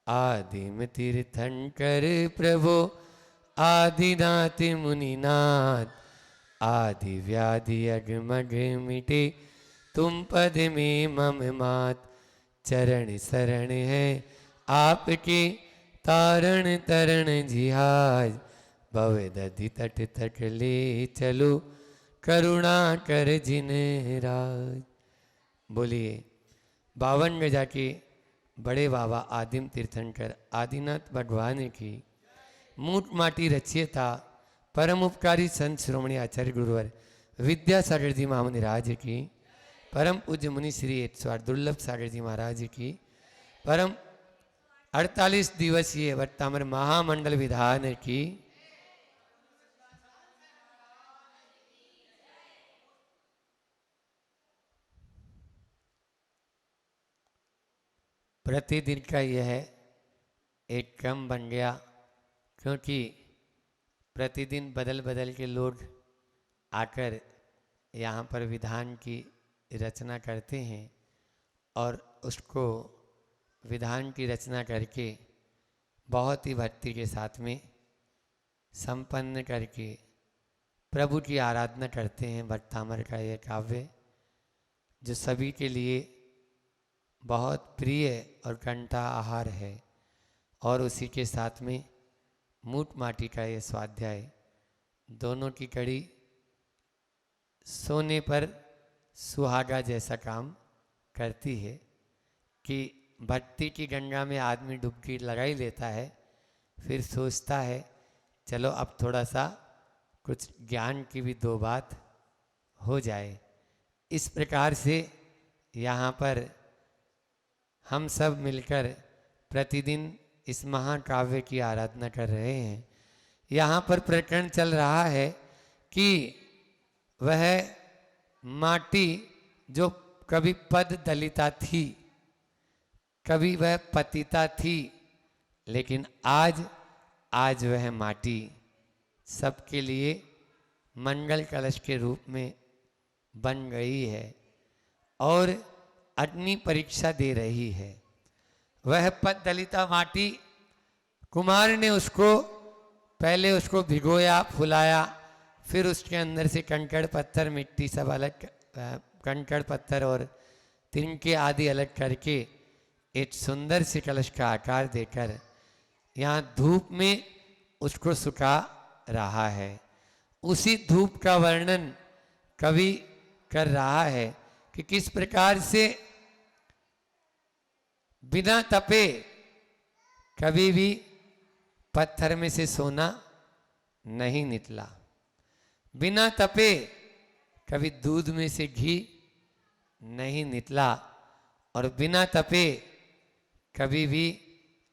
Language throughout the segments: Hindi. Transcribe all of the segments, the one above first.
आदिम तीर्थंकर प्रभो आदिनाथ मुनिनाथ, आदि व्याधि अगमग मिटे तुम पद में मम मात। चरण शरण है आपके तारण तरण जिहाज, भव दधि तट तक ले चलो करुणा कर जिन राज। बोलिए 52 गजा के बड़े बाबा आदिम तीर्थंकर आदिनाथ भगवान की मूठ माटी रचियता परम उपकारी संत श्रोमणी आचार्य गुरुवर विद्यासागर जी महामुनिराज की, परम पूज्य मुनि श्री 108 दुर्लभ सागर जी महाराज की, परम 48 दिवसीय वट्टामर महामंडल विधान की, प्रतिदिन का यह एक क्रम बन गया, क्योंकि प्रतिदिन बदल बदल के लोग आकर यहाँ पर विधान की रचना करते हैं और उसको विधान की रचना करके बहुत ही भक्ति के साथ में संपन्न करके प्रभु की आराधना करते हैं। भट्टामर का यह काव्य जो सभी के लिए बहुत प्रिय और कंठा आहार है, और उसी के साथ में मूठ माटी का यह स्वाध्याय, दोनों की कड़ी सोने पर सुहागा जैसा काम करती है कि भक्ति की गंगा में आदमी डुबकी लगा ही लेता है, फिर सोचता है चलो अब थोड़ा सा कुछ ज्ञान की भी दो बात हो जाए। इस प्रकार से यहाँ पर हम सब मिलकर प्रतिदिन इस महाकाव्य की आराधना कर रहे हैं। यहाँ पर प्रकरण चल रहा है कि वह माटी जो कभी पद दलिता थी, कभी वह पतिता थी, लेकिन आज वह माटी सबके लिए मंगल कलश के रूप में बन गई है और अग्नि परीक्षा दे रही है। वह पद दलिता माटी, कुमार ने उसको पहले उसको भिगोया, फुलाया, फिर उसके अंदर से कंकड़ पत्थर मिट्टी सब अलग, कंकड़ पत्थर और तिनके आदि अलग करके एक सुंदर से कलश का आकार देकर यहाँ धूप में उसको सुखा रहा है। उसी धूप का वर्णन कवि कर रहा है कि किस प्रकार से बिना तपे कभी भी पत्थर में से सोना नहीं निकला, बिना तपे कभी दूध में से घी नहीं निकला, और बिना तपे कभी भी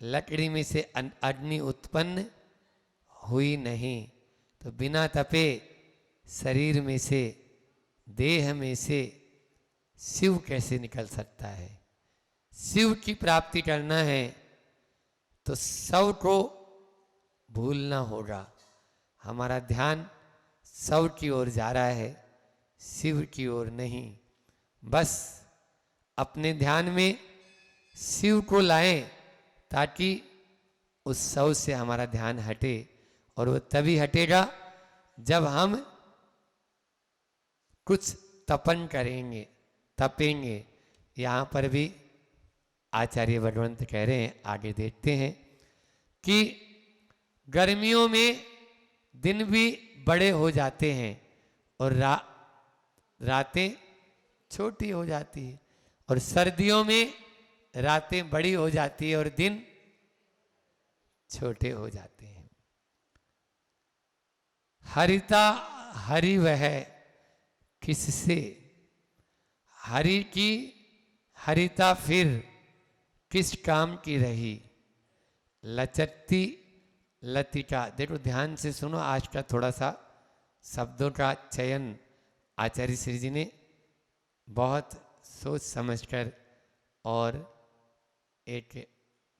लकड़ी में से अग्नि उत्पन्न हुई नहीं। तो बिना तपे शरीर में से, देह में से शिव कैसे निकल सकता है? शिव की प्राप्ति करना है तो सब को भूलना होगा। हमारा ध्यान सब की ओर जा रहा है, शिव की ओर नहीं। बस अपने ध्यान में शिव को लाएं ताकि उस सब से हमारा ध्यान हटे, और वो तभी हटेगा जब हम कुछ तपन करेंगे, तपेंगे। यहाँ पर भी आचार्य भगवंत कह रहे हैं, आगे देखते हैं कि गर्मियों में दिन भी बड़े हो जाते हैं और रातें छोटी हो जाती है, और सर्दियों में रातें बड़ी हो जाती है और दिन छोटे हो जाते हैं। हरिता हरि वह किससे, हरि की हरिता फिर किस काम की रही। लचकती लतिका, देखो ध्यान से सुनो, आज का थोड़ा सा शब्दों का चयन आचार्य श्री जी ने बहुत सोच समझकर और एक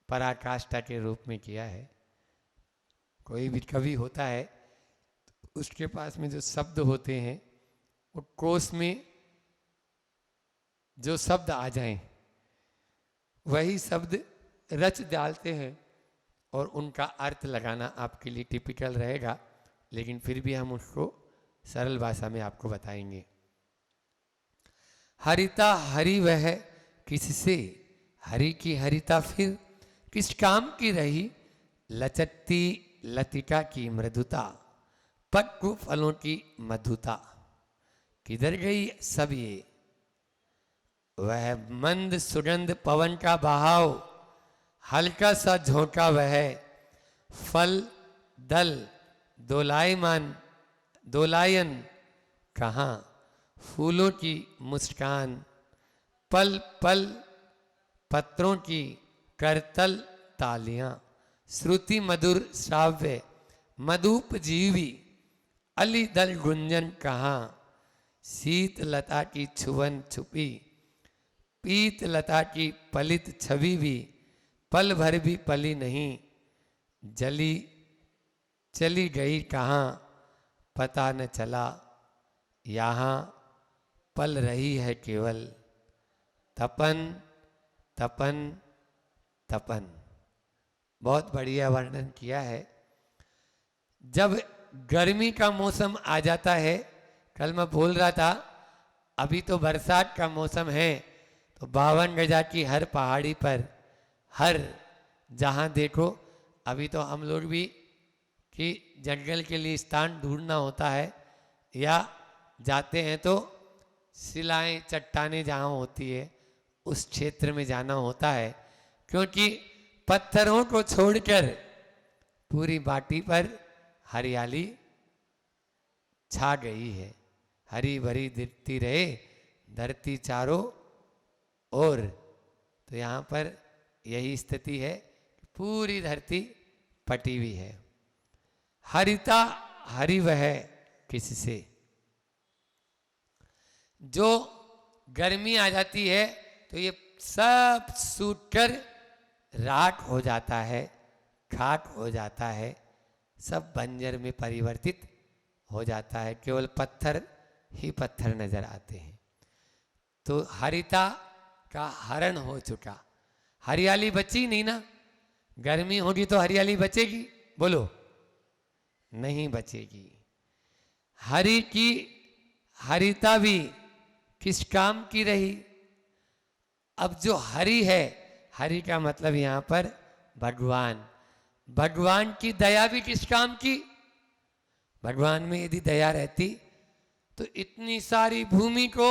पराकाष्ठा के रूप में किया है। कोई भी कवि होता है उसके पास में जो शब्द होते हैं वो कोश में जो शब्द आ जाएं वही शब्द रच डालते हैं और उनका अर्थ लगाना आपके लिए टिपिकल रहेगा, लेकिन फिर भी हम उसको सरल भाषा में आपको बताएंगे। हरिता हरि वह किससे, हरि की हरिता फिर किस काम की रही, लचकती लतिका की मृदुता, पक्व फलों की मधुता, किधर गई सब ये, वह मंद सुगंध पवन का बहाव, हल्का सा झोंका वह, फल दल दोलायन कहाँ, फूलों की मुस्कान, पल पल पत्रों की करतल तालियां, श्रुति मधुर श्राव्य मधुप जीवी, अली दल गुंजन कहाँ, शीत लता की छुवन छुपी, पीत लता की पलित छवि भी, पल भर भी पली नहीं, जली चली गई कहाँ, पता न चला, यहाँ पल रही है केवल, तपन तपन तपन। बहुत बढ़िया वर्णन किया है। जब गर्मी का मौसम आ जाता है, कल मैं बोल रहा था अभी तो बरसात का मौसम है, तो 52 गजा की हर पहाड़ी पर, हर जहाँ देखो, अभी तो हम लोग भी कि जंगल के लिए स्थान ढूंढना होता है, या जाते हैं तो शिलाएं चट्टानें जहाँ होती है उस क्षेत्र में जाना होता है, क्योंकि पत्थरों को छोड़कर पूरी माटी पर हरियाली छा गई है, हरी भरी दिखती रहे धरती चारों ओर। तो यहाँ पर यही स्थिति है, पूरी धरती पटी हुई है। हरिता हरि वह किससे, जो गर्मी आ जाती है तो ये सब सूख कर राख हो जाता है, खाक हो जाता है, सब बंजर में परिवर्तित हो जाता है, केवल पत्थर ही पत्थर नजर आते हैं। तो हरिता का हरण हो चुका, हरियाली बची नहीं ना। गर्मी होगी तो हरियाली बचेगी, बोलो, नहीं बचेगी। हरि की हरिता भी किस काम की रही। अब जो हरि है, हरि का मतलब यहां पर भगवान, भगवान की दया भी किस काम की। भगवान में यदि दया रहती तो इतनी सारी भूमि को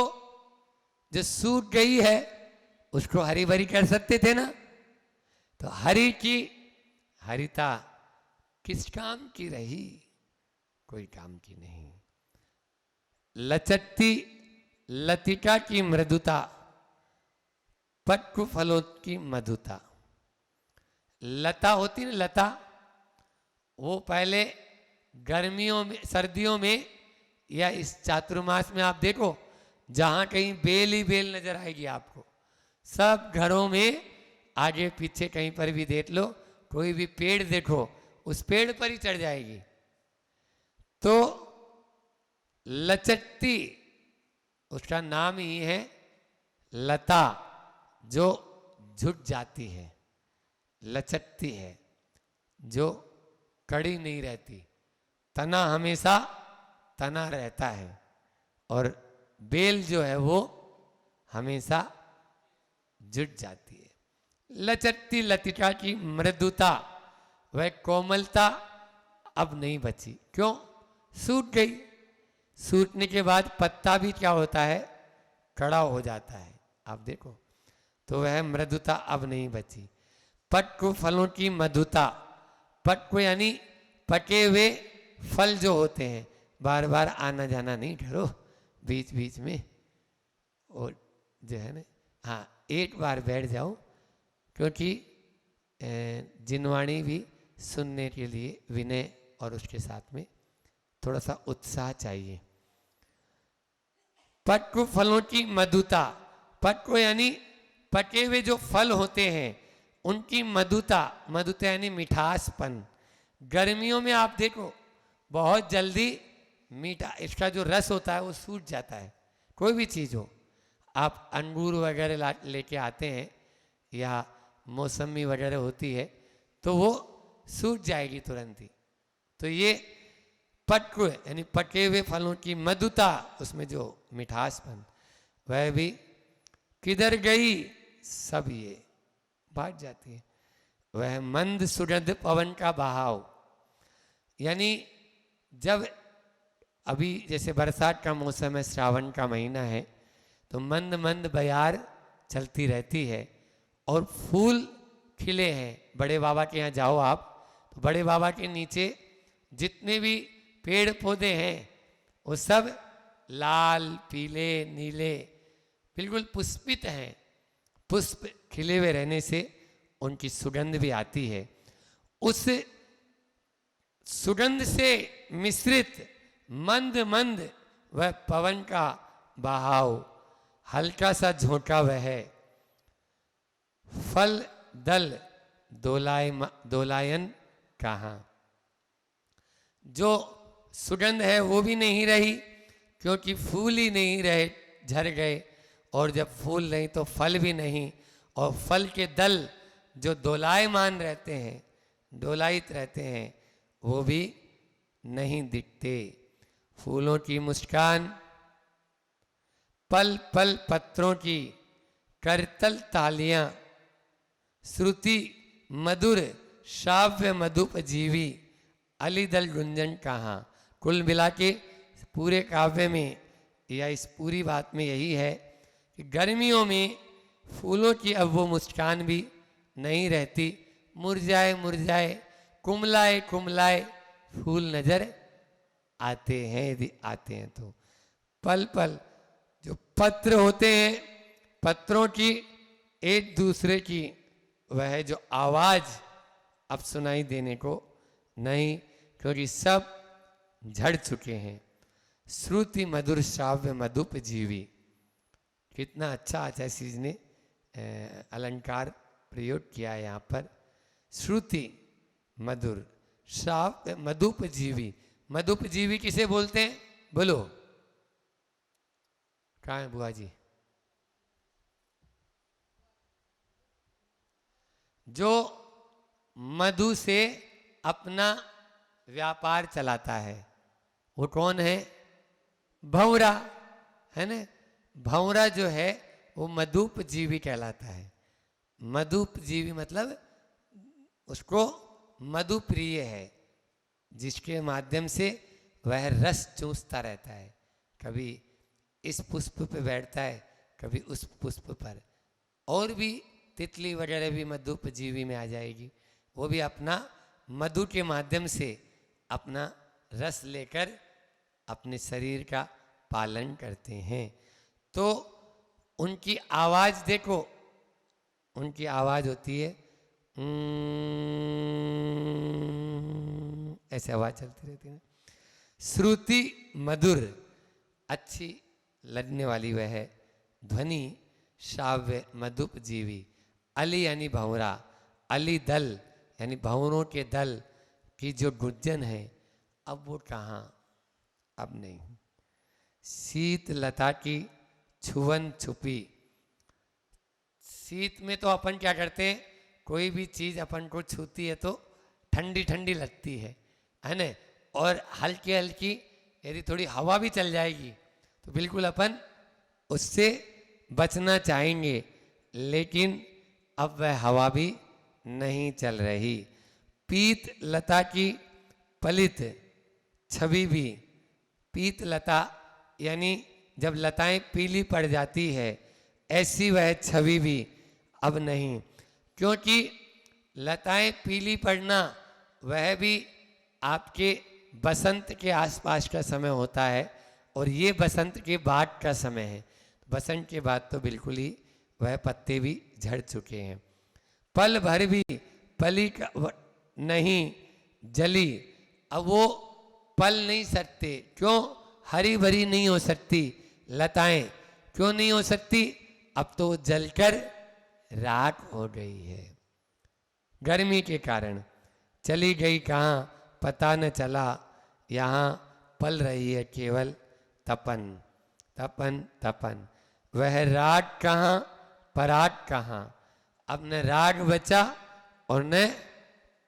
जो सूख गई है उसको हरी भरी कर सकते थे ना। तो हरि की हरिता किस काम की रही, कोई काम की नहीं। लचकती लतिका की मृदुता, पक्व फलों की मधुता। लता होती ना, लता, वो पहले गर्मियों में, सर्दियों में, या इस चातुर्मास में आप देखो, जहां कहीं बेल ही बेल नजर आएगी आपको। सब घरों में आगे पीछे कहीं पर भी देख लो, कोई भी पेड़ देखो, उस पेड़ पर ही चढ़ जाएगी। तो लचकती, उसका नाम ही है लता, जो झुक जाती है, लचकती है, जो कड़ी नहीं रहती। तना हमेशा तना रहता है, और बेल जो है वो हमेशा जुट जाती है। लचकती लतिका की मृदुता, वह कोमलता अब नहीं बची। क्यों? सूख गई। सूखने के बाद पत्ता भी क्या होता है, कड़ा हो जाता है, आप देखो। तो वह मृदुता अब नहीं बची। पक्व फलों की मधुता, पक्व यानी पके हुए फल जो होते हैं, बार बार आना जाना नहीं करो बीच बीच में, और जो है ना, हाँ, एक बार बैठ जाओ, क्योंकि जिनवाणी भी सुनने के लिए विनय और उसके साथ में थोड़ा सा उत्साह चाहिए। पक्व फलों की मधुता, पक्व यानी पके हुए जो फल होते हैं उनकी मधुता, मधुता यानी मिठासपन। गर्मियों में आप देखो बहुत जल्दी मीठा, इसका जो रस होता है वो सूख जाता है। कोई भी चीज़ हो, आप अंगूर वगैरह लेके आते हैं या मौसमी वगैरह होती है तो वो सूख जाएगी तुरंत ही। तो ये पक्व यानी पके हुए फलों की मधुता, उसमें जो मिठासपन, वह भी किधर गई, सब ये भाग जाती है। वह मंद सुगंध पवन का बहाव, यानी जब अभी जैसे बरसात का मौसम है, श्रावण का महीना है, तो मंद मंद बयार चलती रहती है और फूल खिले हैं। बड़े बाबा के यहाँ जाओ आप, तो बड़े बाबा के नीचे जितने भी पेड़ पौधे हैं वो सब लाल पीले नीले बिल्कुल पुष्पित हैं। पुष्प खिले हुए रहने से उनकी सुगंध भी आती है। उस सुगंध से मिश्रित मंद मंद वह पवन का बहाव, हल्का सा झोंका वह है। फल दल दोलायन कहाँ, जो सुगंध है वो भी नहीं रही, क्योंकि फूल ही नहीं रहे, झड़ गए। और जब फूल नहीं तो फल भी नहीं, और फल के दल जो दोलायमान रहते हैं, डोलायित रहते हैं, वो भी नहीं दिखते। फूलों की मुस्कान, पल पल पत्रों की करतल तालियां, श्रुति मधुर श्राव्य मधुपजीवी, अलीदल गुंजन कहाँ। कुल मिला के पूरे काव्य में या इस पूरी बात में यही है कि गर्मियों में फूलों की अब वो मुस्कान भी नहीं रहती। मुरझाए मुरझाए कुमलाए कुमलाए फूल नजर आते हैं, यदि आते हैं तो। पल पल जो पत्र होते हैं, पत्रों की एक दूसरे की वह जो आवाज अब सुनाई देने को नहीं, क्योंकि सब झड़ चुके हैं। श्रुति मधुर श्राव्य मधुपजीवी, कितना अच्छा आचार्य जी ने अलंकार प्रयोग किया है यहाँ पर। श्रुति मधुर श्राव्य मधुपजीवी, मधुपजीवी किसे बोलते हैं बोलो, कहाँ है बुआ जी? जो मधु से अपना व्यापार चलाता है, वो कौन है? भंवरा, है ना। भंवरा जो है वो मधुपजीवी कहलाता है। मधुपजीवी मतलब उसको मधु प्रिय है, जिसके माध्यम से वह रस चूसता रहता है। कभी इस पुष्प पे बैठता है, कभी उस पुष्प पर। और भी तितली वगैरह भी मधुपजीवी में आ जाएगी, वो भी अपना मधु के माध्यम से अपना रस लेकर अपने शरीर का पालन करते हैं। तो उनकी आवाज देखो, उनकी आवाज होती है ऐसे आवाज चलती रहती है। श्रुति मधुर, अच्छी लगने वाली वह है ध्वनि, श्राव्य मधुपजीवी। अली यानी भंवरा, अली दल यानी भंवरों के दल की जो गुंजन है, अब वो कहाँ, अब नहीं। शीत लता की छुवन छुपी, शीत में तो अपन क्या करते हैं, कोई भी चीज अपन को छूती है तो ठंडी ठंडी लगती है ना। और हल्की हल्की यदि थोड़ी हवा भी चल जाएगी तो बिल्कुल अपन उससे बचना चाहेंगे, लेकिन अब वह हवा भी नहीं चल रही। पीत लता की पलित छवि भी, पीत लता यानी जब लताएं पीली पड़ जाती है, ऐसी वह छवि भी अब नहीं। क्योंकि लताएं पीली पड़ना वह भी आपके बसंत के आसपास का समय होता है, और ये बसंत के बाद का समय है। बसंत के बाद तो बिल्कुल ही वह पत्ते भी झड़ चुके हैं। पल भर भी पली नहीं जली, अब वो पल नहीं सकते। क्यों? हरी भरी नहीं हो सकती लताएं, क्यों नहीं हो सकती? अब तो जलकर राख हो गई है, गर्मी के कारण चली गई कहाँ पता न चला। यहाँ पल रही है केवल तपन तपन तपन। वह राग कहाँ पराग कहाँ, अब न राग बचा और न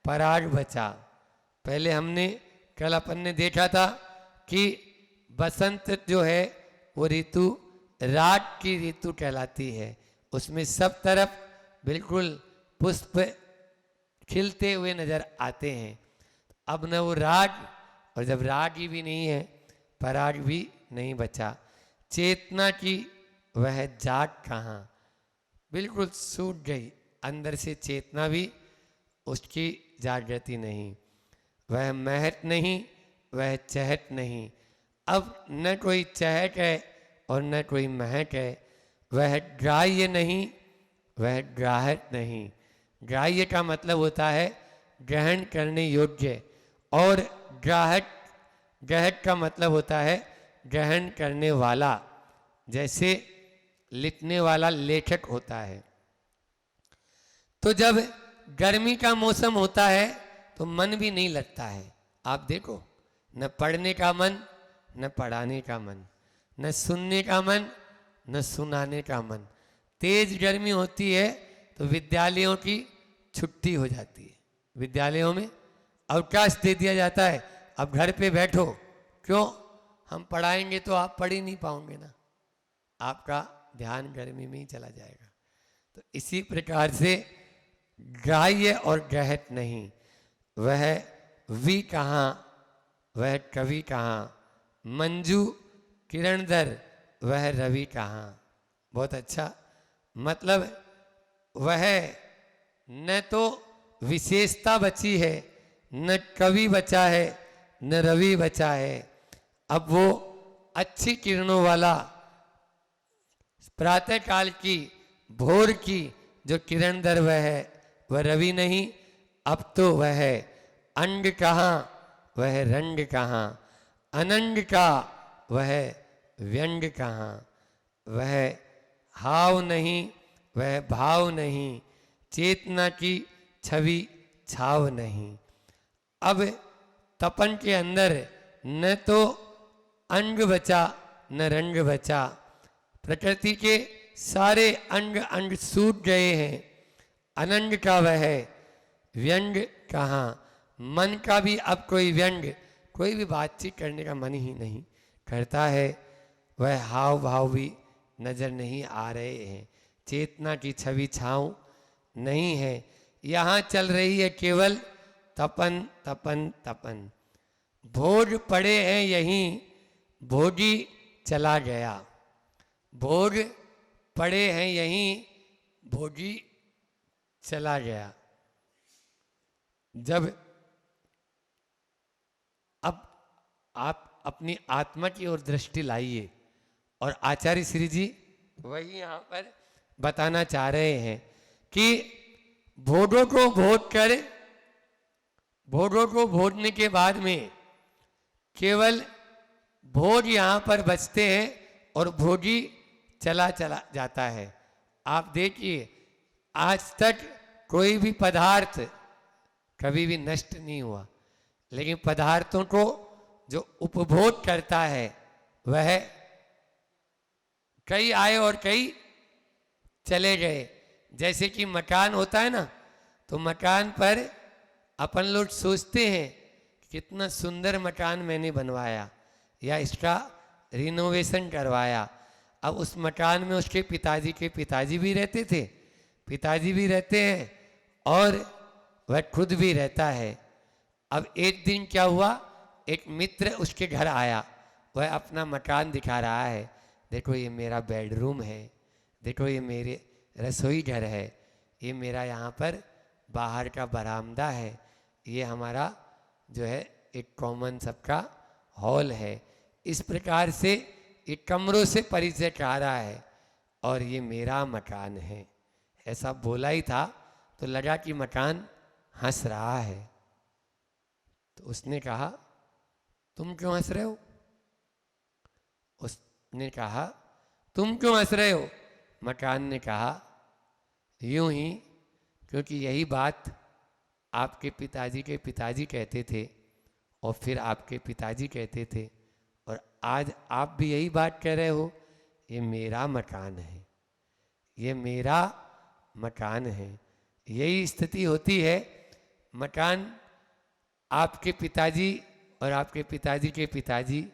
पराग बचा। पहले हमने कल अपन ने देखा था कि बसंत जो है वो ऋतु राग की ऋतु कहलाती है। उसमें सब तरफ बिल्कुल पुष्प खिलते हुए नजर आते हैं। अब न वो राग, और जब राग ही भी नहीं है, पराग भी नहीं बचा। चेतना की वह जाग कहाँ, बिल्कुल सूख गई। अंदर से चेतना भी उसकी जागृति नहीं। वह महक नहीं, वह चहक नहीं। अब न कोई चहक है और न कोई महक है। वह ग्राह्य नहीं, वह ग्राहक नहीं। ग्राह्य का मतलब होता है ग्रहण करने योग्य, और ग्राहक का मतलब होता है ग्रहण करने वाला। जैसे लिखने वाला लेखक होता है। तो जब गर्मी का मौसम होता है तो मन भी नहीं लगता है। आप देखो, न पढ़ने का मन, न पढ़ाने का मन, न सुनने का मन, न सुनाने का मन। तेज गर्मी होती है तो विद्यालयों की छुट्टी हो जाती है। विद्यालयों में अवकाश दे दिया जाता है, अब घर पे बैठो। क्यों? हम पढ़ाएंगे तो आप पढ़ ही नहीं पाओगे ना, आपका ध्यान गर्मी में ही चला जाएगा। तो इसी प्रकार से ग्राह्य और ग्रहक नहीं। वह वी कहाँ, वह कवि कहाँ, मंजू किरणधर वह रवि कहाँ। बहुत अच्छा, मतलब वह न तो विशेषता बची है, न कवि बचा है, न रवि बचा है। अब वो अच्छी किरणों वाला प्रातः काल की, भोर की जो किरणधर वह है, वह रवि नहीं। अब तो वह है अंग कहाँ, वह रंग कहाँ, अनंग का वह व्यंग कहाँ। वह हाव नहीं, वह भाव नहीं, चेतना की छवि छाव नहीं। अब तपन के अंदर न तो अंग बचा, न रंग बचा। प्रकृति के सारे अंग अंग सूख गए हैं। अनंग का वह है, व्यंग कहाँ। मन का भी अब कोई व्यंग, कोई भी बातचीत करने का मन ही नहीं करता है। वह हाव भाव भी नजर नहीं आ रहे हैं। चेतना की छवि छाँव नहीं है। यहाँ चल रही है केवल तपन तपन तपन। भोग पड़े हैं यहीं, भोगी चला गया। भोग पड़े हैं यहीं, भोगी चला गया। जब अब आप अपनी आत्मा की ओर दृष्टि लाइए, और आचार्य श्री जी वही यहाँ पर बताना चाह रहे हैं कि भोगों को भोग कर, भोगों को भोगने के बाद में केवल भोग यहाँ पर बचते हैं और भोगी चला चला जाता है। आप देखिए, आज तक कोई भी पदार्थ कभी भी नष्ट नहीं हुआ, लेकिन पदार्थों को जो उपभोग करता है वह कई आए और कई चले गए। जैसे कि मकान होता है ना, तो मकान पर अपन लोग सोचते हैं कितना सुंदर मकान मैंने बनवाया या इसका रिनोवेशन करवाया। अब उस मकान में उसके पिताजी के पिताजी भी रहते थे, पिताजी भी रहते हैं, और वह खुद भी रहता है। अब एक दिन क्या हुआ, एक मित्र उसके घर आया, वह अपना मकान दिखा रहा है। देखो ये मेरा बेडरूम है, देखो ये मेरे रसोई घर है, ये मेरा यहाँ पर बाहर का बरामदा है, ये हमारा जो है एक कॉमन सबका हॉल है। इस प्रकार से एक कमरों से परिचय करा रहा है, और ये मेरा मकान है। ऐसा बोला ही था तो लगा कि मकान हंस रहा है। तो उसने कहा तुम क्यों हंस रहे हो? उसने कहा तुम क्यों हंस रहे हो? मकान ने कहा यूं ही, क्योंकि यही बात आपके पिताजी के पिताजी कहते थे, और फिर आपके पिताजी कहते थे, और आज आप भी यही बात कह रहे हो। ये मेरा मकान है, ये मेरा मकान है। यही स्थिति होती है। मकान आपके पिताजी और आपके पिताजी के पिताजी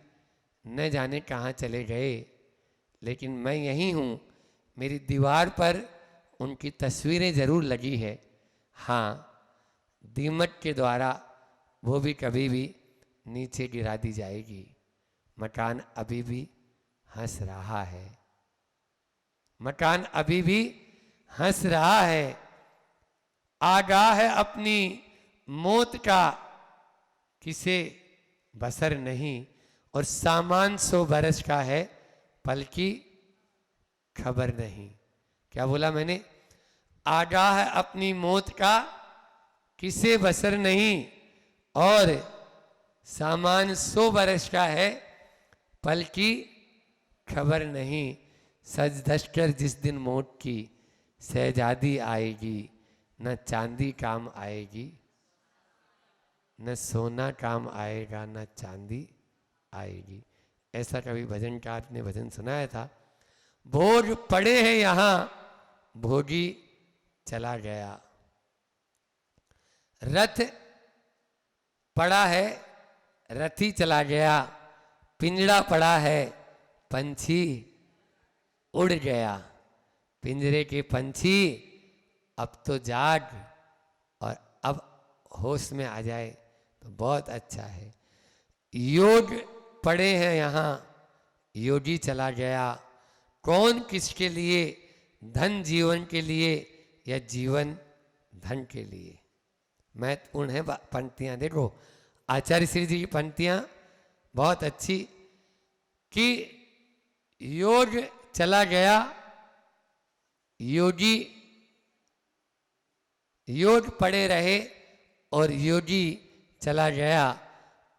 न जाने कहाँ चले गए, लेकिन मैं यहीं हूँ। मेरी दीवार पर उनकी तस्वीरें ज़रूर लगी है। हाँ, दीमक के द्वारा वो भी कभी भी नीचे गिरा दी जाएगी। मकान अभी भी हंस रहा है। मकान अभी भी हंस रहा है। आगाह है अपनी मौत का, किसे बसर नहीं। और सामान 100 बरस का है, पल की खबर नहीं। क्या बोला मैंने? आगाह है अपनी मौत का, किसे बसर नहीं। और सामान 100 बरस का है, पल की खबर नहीं। सज धज कर जिस दिन मौत की शहजादी आएगी, न चांदी काम आएगी, न सोना काम आएगा, न चांदी आएगी। ऐसा कभी भजनकार ने भजन सुनाया था। भोग पड़े हैं यहाँ, भोगी चला गया। रथ पड़ा है, रथी चला गया। पिंजड़ा पड़ा है, पंछी उड़ गया। पिंजरे के पंछी अब तो जाग और अब होश में आ जाए तो बहुत अच्छा है। योग पड़े हैं यहाँ, योगी चला गया। कौन किसके लिए? धन जीवन के लिए या जीवन धन के लिए? महत्वपूर्ण है पंक्तियां। देखो आचार्य श्री जी की पंक्तियां बहुत अच्छी कि योग चला गया, योगी योग पड़े रहे और योगी चला गया।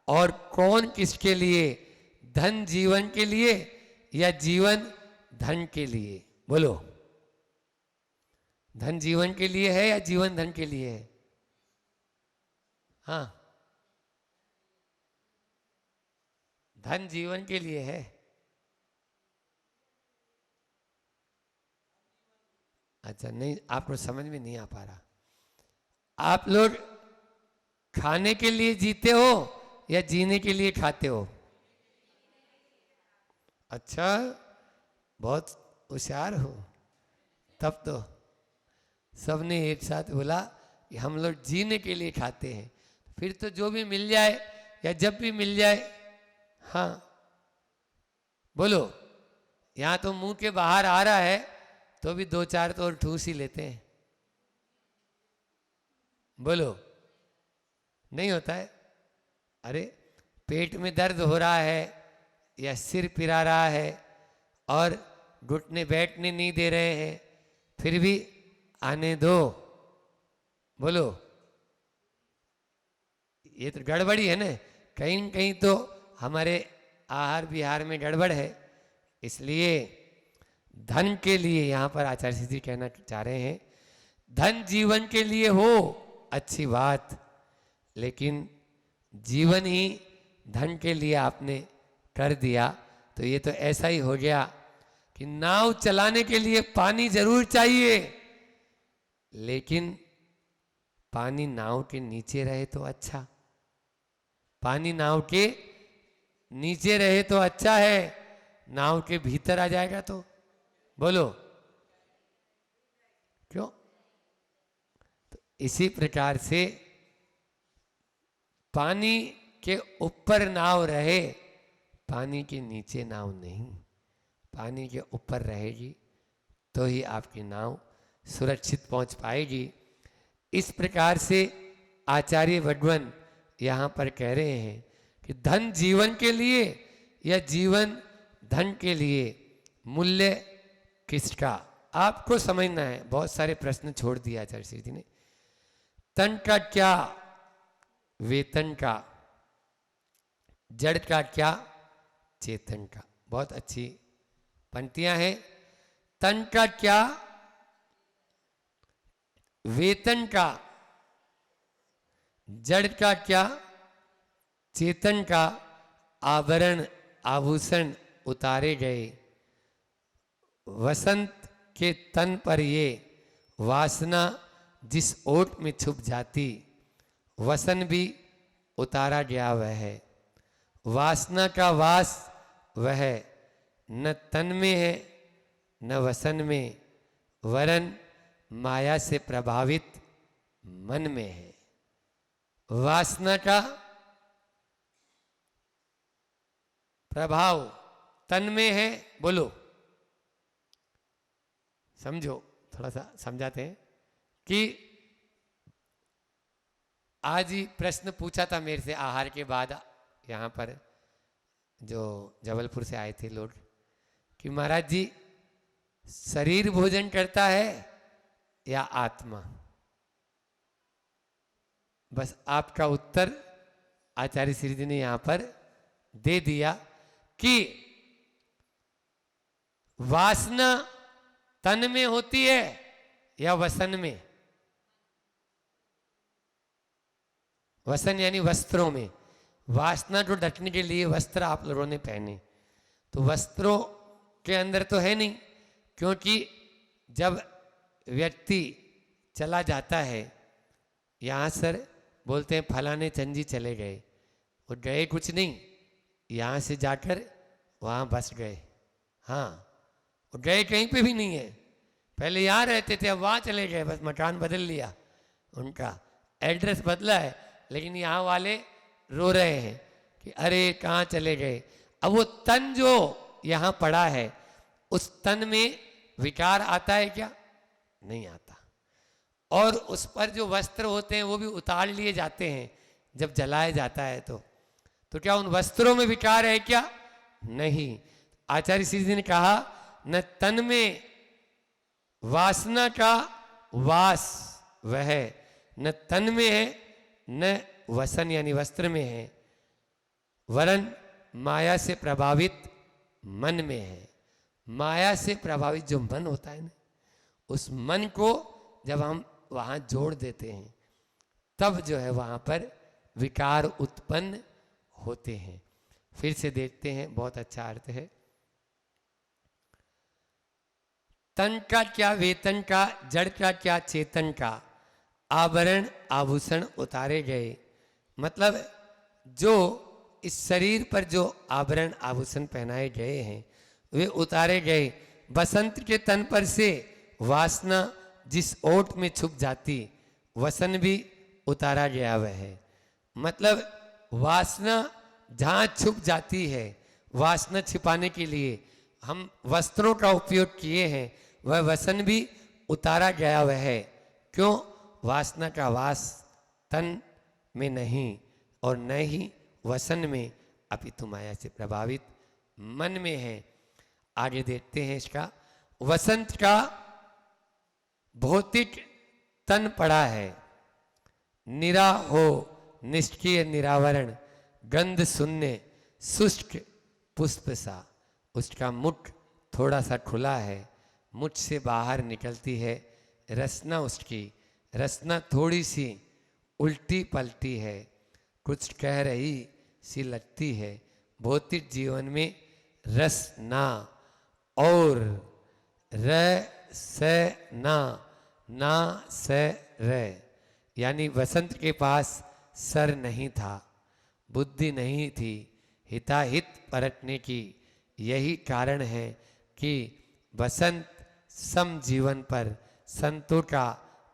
और कौन किसके लिए? धन जीवन के लिए या जीवन धन के लिए? बोलो, धन जीवन के लिए है या जीवन धन के लिए है? हाँ, धन जीवन के लिए है। अच्छा, नहीं, आपको समझ में नहीं आ पा रहा। आप लोग खाने के लिए जीते हो या जीने के लिए खाते हो? अच्छा, बहुत होशियार हो। तब तो सबने एक साथ बोला कि हम लोग जीने के लिए खाते हैं। फिर तो जो भी मिल जाए या जब भी मिल जाए। हाँ बोलो, यहाँ तो मुंह के बाहर आ रहा है तो भी 2-4 तो और ठूस ही लेते हैं। बोलो, नहीं होता है? अरे पेट में दर्द हो रहा है या सिर पिरा रहा है और घुटने बैठने नहीं दे रहे हैं, फिर भी आने दो। बोलो, ये तो गड़बड़ी है ना। कहीं न कहीं तो हमारे आहार विहार में गड़बड़ है। इसलिए धन के लिए यहाँ पर आचार्य श्री जी कहना चाह रहे हैं, धन जीवन के लिए हो अच्छी बात, लेकिन जीवन ही धन के लिए आपने कर दिया तो ये तो ऐसा ही हो गया कि नाव चलाने के लिए पानी जरूर चाहिए, लेकिन पानी नाव के नीचे रहे तो अच्छा। पानी नाव के नीचे रहे तो अच्छा है, नाव के भीतर आ जाएगा तो बोलो क्यों? तो इसी प्रकार से पानी के ऊपर नाव रहे, पानी के नीचे नाव नहीं। पानी के ऊपर रहेगी तो ही आपकी नाव सुरक्षित पहुंच पाएगी। इस प्रकार से आचार्य भगवान यहाँ पर कह रहे हैं कि धन जीवन के लिए या जीवन धन के लिए, मूल्य किसका आपको समझना है। बहुत सारे प्रश्न छोड़ दिया आचार्य श्री जी ने। तन का क्या, वेतन का, जड़ का क्या, चेतन का। बहुत अच्छी पंक्तियां हैं। तन का क्या, वेतन का, जड़ का क्या, चेतन का। आभरण आभूषण उतारे गए, वसंत के तन पर ये वासना जिस ओट में छुप जाती, वसन भी उतारा गया वह है। वासना का वास वह न तन में है न वसन में, वरन माया से प्रभावित मन में है। वासना का प्रभाव तन में है, बोलो समझो, थोड़ा सा समझाते हैं कि आज ही प्रश्न पूछा था मेरे से आहार के बाद, यहाँ पर जो जबलपुर से आए थे लोग, कि महाराज जी शरीर भोजन करता है या आत्मा? बस आपका उत्तर आचार्य श्री जी ने यहाँ पर दे दिया कि वासना तन में होती है या वसन में? वसन यानी वस्त्रों में। वासना को ढकने के लिए वस्त्र आप लोगों ने पहने, तो वस्त्रों के अंदर तो है नहीं, क्योंकि जब व्यक्ति चला जाता है, यहाँ सर बोलते हैं फलाने चंजी चले गए, वो गए कुछ नहीं, यहाँ से जाकर वहाँ बस गए। हाँ, वो गए कहीं पे भी नहीं है, पहले यहाँ रहते थे अब वहाँ चले गए, बस मकान बदल लिया, उनका एड्रेस बदला है, लेकिन यहाँ वाले रो रहे हैं कि अरे कहाँ चले गए। अब वो तन जो यहाँ पड़ा है, उस तन में विकार आता है क्या? नहीं आता। और उस पर जो वस्त्र होते हैं वो भी उतार लिए जाते हैं जब जलाया जाता है, तो क्या उन वस्त्रों में विकार है क्या? नहीं। आचार्य श्री जी ने कहा न तन में वासना का वास वह न तन में है न वसन यानी वस्त्र में है, वरन माया से प्रभावित मन में है। माया से प्रभावित जो मन होता है ना, उस मन को जब हम वहाँ जोड़ देते हैं, तब जो है वहाँ पर विकार उत्पन्न होते हैं। फिर से देखते हैं, बहुत अच्छा अर्थ है। तन का क्या वेतन का, जड़ का क्या चेतन का, आभरण आभूषण उतारे गए। मतलब जो इस शरीर पर जो आभरण आभूषण पहनाए गए हैं वे उतारे गए। बसंत के तन पर से वासना जिस ओट में छुप जाती, वसन भी उतारा गया वह है। मतलब वासना जहाँ छुप जाती है, वासना छिपाने के लिए हम वस्त्रों का उपयोग किए हैं, वह वसन भी उतारा गया वह है। क्यों? वासना का वास तन में नहीं और न ही वसन में, अपितु माया से प्रभावित मन में है। आगे देखते हैं इसका। वसंत का भौतिक तन पड़ा है, निरा हो निष्क्रिय निरावरण, गंध शून्य शुष्क पुष्प सा। उसका मुख थोड़ा सा खुला है, मुझ से बाहर निकलती है रसना, उसकी रसना थोड़ी सी उल्टी पलटी है, कुछ कह रही सी लगती है। भौतिक जीवन में रस ना और र स ना स र, यानी वसंत के पास सर नहीं था, बुद्धि नहीं थी हिताहित परखने की। यही कारण है कि वसंत सम जीवन पर संतों का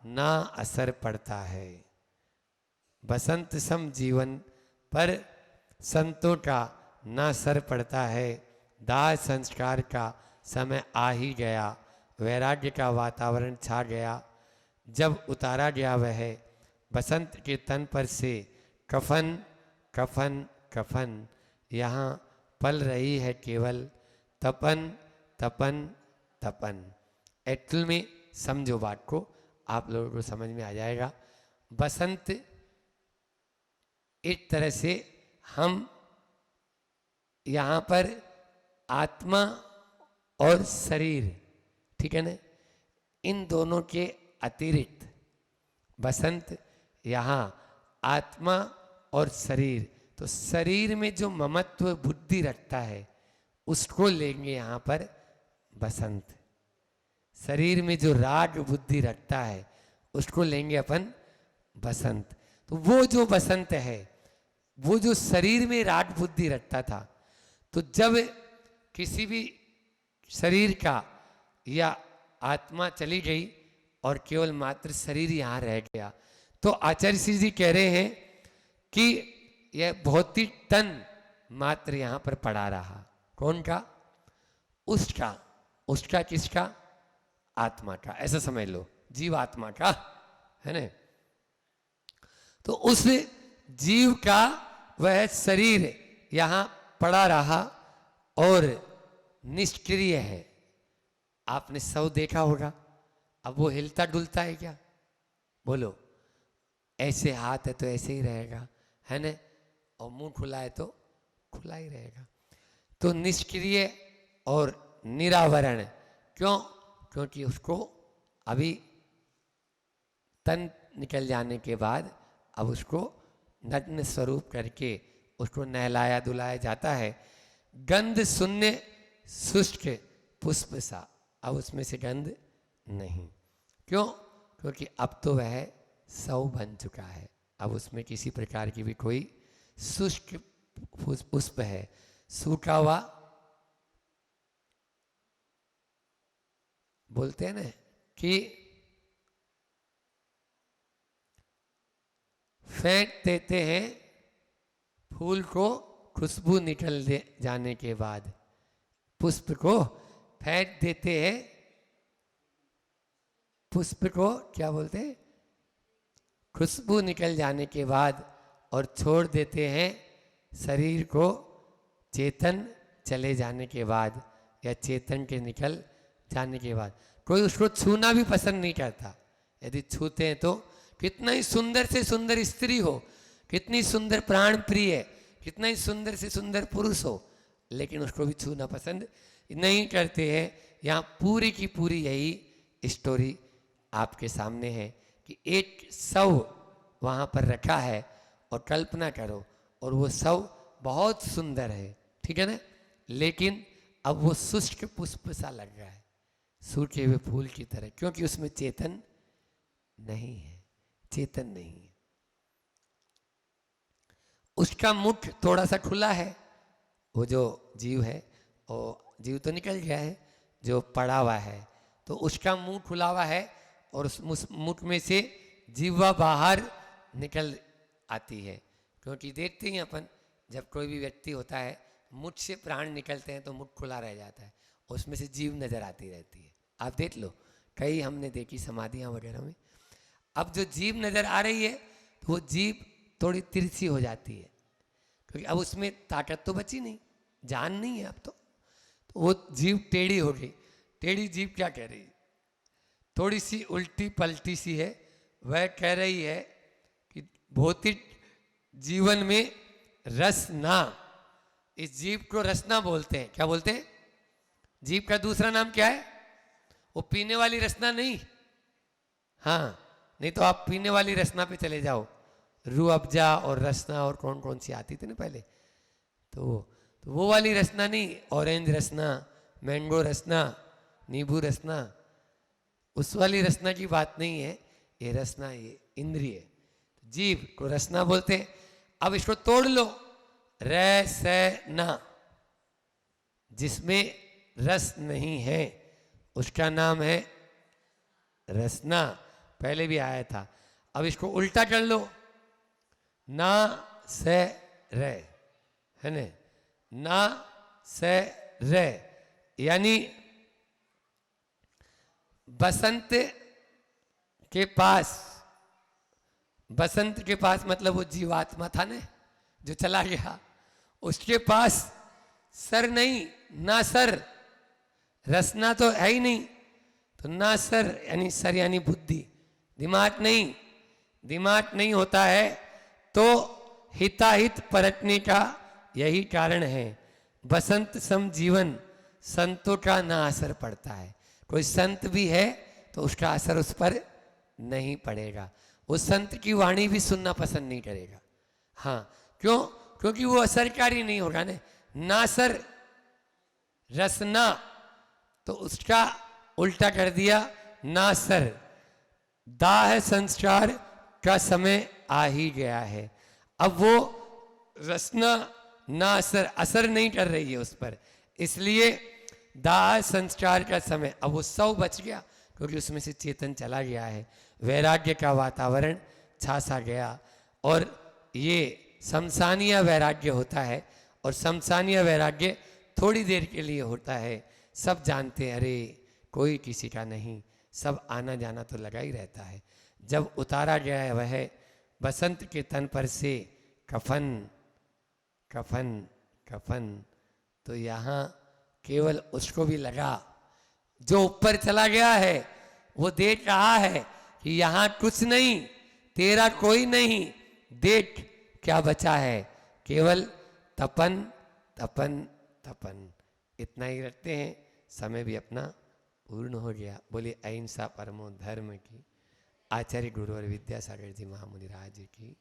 ना असर पड़ता है। बसंत सम जीवन पर संतों का ना असर पड़ता है। दाह संस्कार का समय आ ही गया, वैराग्य का वातावरण छा गया। जब उतारा गया वह बसंत के तन पर से कफन कफन कफन, यहाँ पल रही है केवल तपन तपन तपन। एक्चुअल में समझो बात को, आप लोगों को समझ में आ जाएगा। बसंत एक तरह से हम यहाँ पर आत्मा और शरीर, ठीक है ना, इन दोनों के अतिरिक्त बसंत यहाँ आत्मा और शरीर, तो शरीर में जो ममत्व बुद्धि रखता है उसको लेंगे यहाँ पर बसंत। शरीर में जो राग बुद्धि रखता है उसको लेंगे अपन बसंत। तो वो जो बसंत है, वो जो शरीर में राग बुद्धि रखता था, तो जब किसी भी शरीर का या आत्मा चली गई और केवल मात्र शरीर यहाँ रह गया, तो आचार्य श्री जी कह रहे हैं कि यह भौतिक तन मात्र यहाँ पर पड़ा रहा। कौन का? उसका। उसका किसका? आत्मा का। ऐसा समझ लो, जीव आत्मा का, है ना। तो उस जीव का वह शरीर यहाँ पड़ा रहा और निष्क्रिय है। आपने शव देखा होगा, अब वो हिलता डुलता है क्या? बोलो। ऐसे हाथ है तो ऐसे ही रहेगा, है ना, और मुंह खुला है तो खुला ही रहेगा। तो निष्क्रिय और निरावरण। क्यों? क्योंकि उसको अभी तन निकल जाने के बाद अब उसको नग्न स्वरूप करके उसको नहलाया धुलाया जाता है। गंध शून्य शुष्क पुष्प सा, अब उसमें से गंध नहीं। क्यों? क्योंकि अब तो वह शव बन चुका है, अब उसमें किसी प्रकार की भी कोई शुष्क पुष्प है, सूखा हुआ बोलते हैं ना कि फेंक देते हैं फूल को खुशबू निकल जाने के बाद, पुष्प को फेंक देते हैं, पुष्प को क्या बोलते हैं, खुशबू निकल जाने के बाद, और छोड़ देते हैं शरीर को चेतन चले जाने के बाद या चेतन के निकल जाने के बाद। कोई उसको छूना भी पसंद नहीं करता। यदि छूते हैं तो कितना ही सुंदर से सुंदर स्त्री हो, कितनी सुंदर प्राण प्रिय, कितना ही सुंदर से सुंदर पुरुष हो, लेकिन उसको भी छूना पसंद नहीं करते हैं। यहाँ पूरी की पूरी यही स्टोरी आपके सामने है कि एक शव वहाँ पर रखा है और कल्पना करो, और वो शव बहुत सुंदर है, ठीक है ना, लेकिन अब वो शुष्क पुष्प सा लग रहा है, सूखे हुए फूल की तरह, क्योंकि उसमें चेतन नहीं है, चेतन नहीं है। उसका मुख थोड़ा सा खुला है, वो जो जीव है, वो जीव तो निकल गया है, जो पड़ा हुआ है, तो उसका मुंह खुला हुआ है और उस मुख में से जीवा बाहर निकल आती है। क्योंकि देखते हैं अपन, जब कोई भी व्यक्ति होता है, मुख से प्राण निकलते हैं तो मुख खुला रह जाता है, उसमें से जीव नजर आती रहती है। आप देख लो, कई हमने देखी समाधियाँ वगैरह में। अब जो जीव नजर आ रही है तो वो जीव थोड़ी तिरछी हो जाती है, क्योंकि अब उसमें ताकत तो बची नहीं, जान नहीं है अब तो वो जीव टेढ़ी हो गई। टेढ़ी जीव क्या कह रही है? थोड़ी सी उल्टी पलटी सी है। वह कह रही है कि भौतिक जीवन में रसना, इस जीव को रसना बोलते हैं। क्या बोलते हैं? जीव का दूसरा नाम क्या है? वो पीने वाली रसना नहीं, हाँ, नहीं तो आप पीने वाली रसना पे चले जाओ, रूह अफ़ज़ा और रसना और कौन कौन सी आती थी ना पहले, तो वो वाली रसना नहीं, ऑरेंज रसना, मैंगो रसना, नींबू रसना, उस वाली रसना की बात नहीं है। ये रसना, ये इंद्रिय, जीव को रसना बोलते हैं। अब इसको तोड़ लो, रसना, जिसमें रस नहीं है उसका नाम है रसना, पहले भी आया था। अब इसको उल्टा कर लो, ना से रे, है ना, ना से रे, यानी बसंत के पास, बसंत के पास मतलब वो जीवात्मा था ना जो चला गया, उसके पास सर नहीं, ना सर, रसना तो है ही नहीं, तो ना सर यानी सर यानी बुद्धि, दिमाग नहीं, दिमाग नहीं होता है तो हिताहित परतने का यही कारण है। बसंत सम जीवन, संतों का ना असर पड़ता है। कोई संत भी है तो उसका असर उस पर नहीं पड़ेगा, वो संत की वाणी भी सुनना पसंद नहीं करेगा। हाँ, क्यों? क्योंकि वो असरकारी नहीं होगा ना, ना सर रसना, तो उसका उल्टा कर दिया, ना सर, दाह संस्कार का समय आ ही गया है। अब वो रचना ना असर, असर नहीं कर रही है उस पर, इसलिए दाह संस्कार का समय, अब उत्सव बच गया क्योंकि उसमें से चेतन चला गया है, वैराग्य का वातावरण छा सा गया। और ये शमशानीय वैराग्य होता है, और शमशानीय वैराग्य थोड़ी देर के लिए होता है। सब जानते हैं, अरे कोई किसी का नहीं, सब आना जाना तो लगा ही रहता है। जब उतारा गया है वह बसंत के तन पर से कफन कफन कफन, तो यहाँ केवल उसको भी लगा, जो ऊपर चला गया है वो देख रहा है कि यहाँ कुछ नहीं, तेरा कोई नहीं, देख क्या बचा है, केवल तपन तपन तपन। इतना ही रखते हैं, समय भी अपना पूर्ण हो गया। बोलिए अहिंसा परमो धर्म की, आचार्य गुरु और विद्यासागर जी महामुनि राज की।